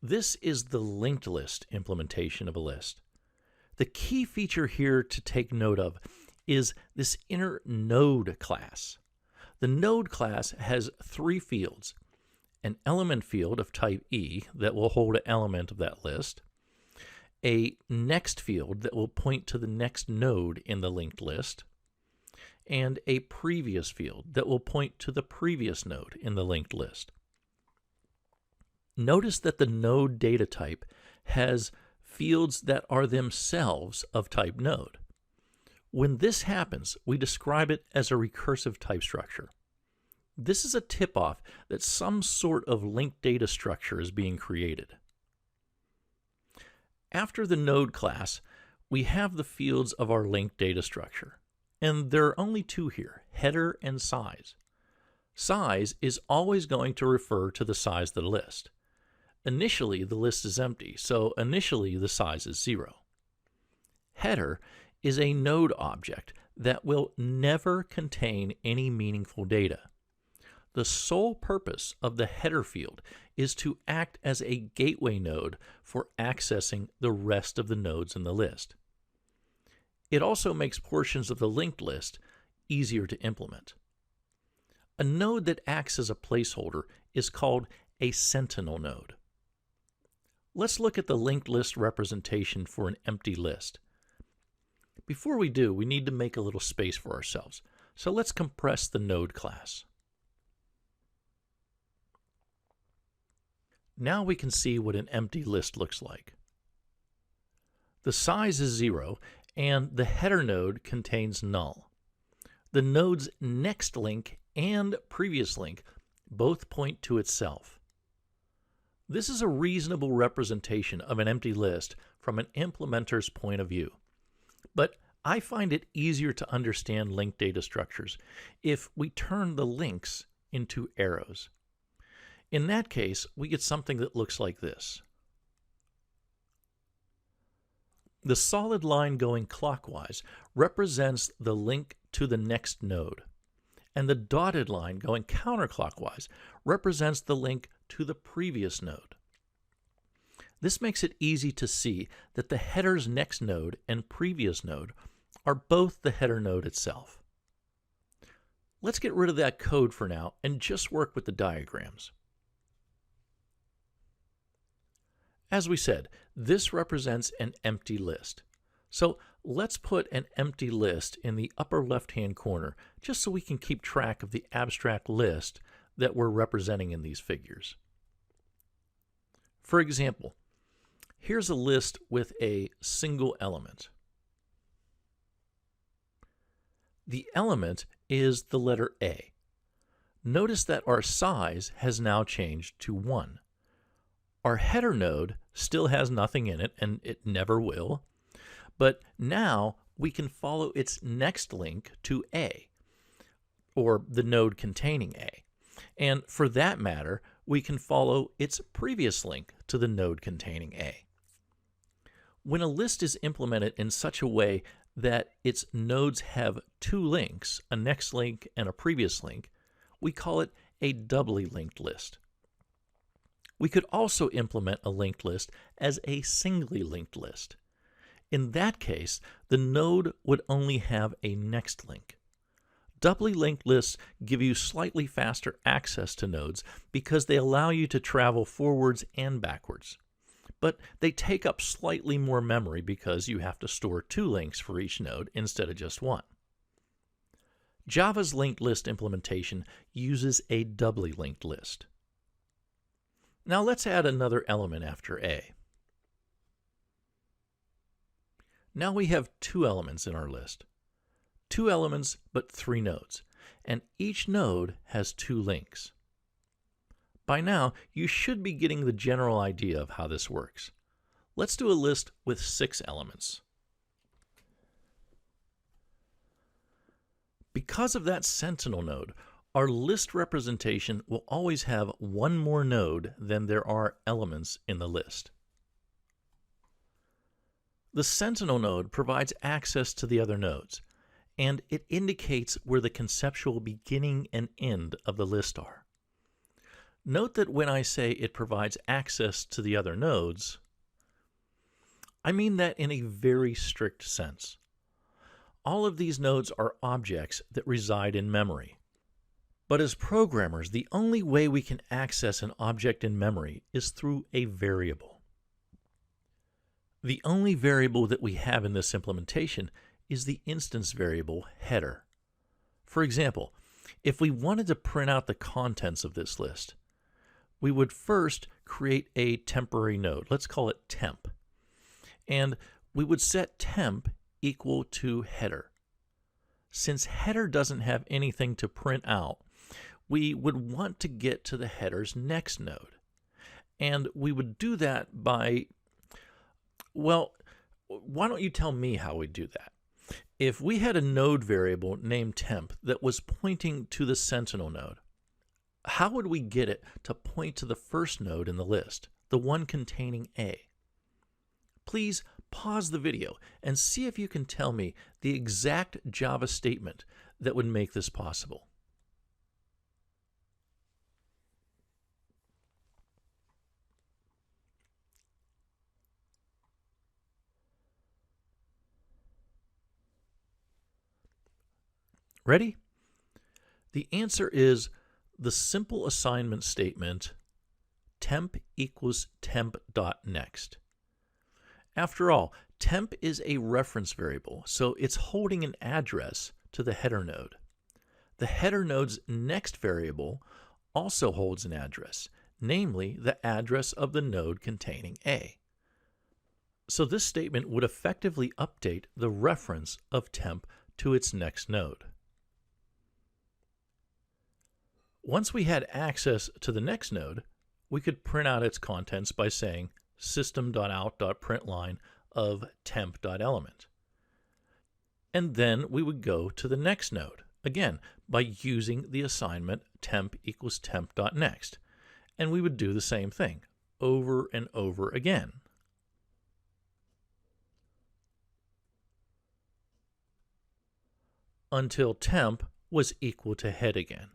This is the linked list implementation of a list. The key feature here to take note of is this inner node class. The node class has three fields: an element field of type E that will hold an element of that list, a next field that will point to the next node in the linked list, and a previous field that will point to the previous node in the linked list. Notice that the node data type has fields that are themselves of type node. When this happens, we describe it as a recursive type structure. This is a tip-off that some sort of linked data structure is being created. After the node class, we have the fields of our linked data structure, and there are only two here: header and size. Size is always going to refer to the size of the list. Initially, the list is empty, so initially the size is 0. Header is a node object that will never contain any meaningful data. The sole purpose of the header field is to act as a gateway node for accessing the rest of the nodes in the list. It also makes portions of the linked list easier to implement. A node that acts as a placeholder is called a sentinel node. Let's look at the linked list representation for an empty list. Before we do, we need to make a little space for ourselves. So let's compress the node class. Now we can see what an empty list looks like. The size is 0, and the header node contains null. The node's next link and previous link both point to itself. This is a reasonable representation of an empty list from an implementer's point of view. But I find it easier to understand linked data structures if we turn the links into arrows. In that case, we get something that looks like this. The solid line going clockwise represents the link to the next node, and the dotted line going counterclockwise represents the link to the previous node. This makes it easy to see that the header's next node and previous node are both the header node itself. Let's get rid of that code for now and just work with the diagrams. As we said, this represents an empty list. So let's put an empty list in the upper left-hand corner just so we can keep track of the abstract list that we're representing in these figures. For example, here's a list with a single element. The element is the letter A. Notice that our size has now changed to 1. Our header node still has nothing in it, and it never will, but now we can follow its next link to A, or the node containing A. And for that matter, we can follow its previous link to the node containing A. When a list is implemented in such a way that its nodes have two links, a next link and a previous link, we call it a doubly linked list. We could also implement a linked list as a singly linked list. In that case, the node would only have a next link. Doubly linked lists give you slightly faster access to nodes because they allow you to travel forwards and backwards. But they take up slightly more memory because you have to store 2 links for each node instead of just 1. Java's linked list implementation uses a doubly linked list. Now let's add another element after A. Now we have 2 elements in our list. 2 elements, but 3 nodes, and each node has 2 links. By now, you should be getting the general idea of how this works. Let's do a list with 6 elements. Because of that sentinel node, our list representation will always have 1 more node than there are elements in the list. The sentinel node provides access to the other nodes, and it indicates where the conceptual beginning and end of the list are. Note that when I say it provides access to the other nodes, I mean that in a very strict sense. All of these nodes are objects that reside in memory. But as programmers, the only way we can access an object in memory is through a variable. The only variable that we have in this implementation is the instance variable header. For example, if we wanted to print out the contents of this list, we would first create a temporary node. Let's call it temp. And we would set temp equal to header. Since header doesn't have anything to print out, we would want to get to the header's next node. And we would do that by, well, why don't you tell me how we do that? If we had a node variable named temp that was pointing to the sentinel node, how would we get it to point to the first node in the list, the one containing A? Please pause the video and see if you can tell me the exact Java statement that would make this possible. Ready? The answer is the simple assignment statement temp equals temp.next. After all, temp is a reference variable, so it's holding an address to the header node. The header node's next variable also holds an address, namely the address of the node containing A. So this statement would effectively update the reference of temp to its next node. Once we had access to the next node, we could print out its contents by saying system.out.println of temp.element. And then we would go to the next node, again, by using the assignment temp equals temp.next. And we would do the same thing over and over again. Until temp was equal to head again.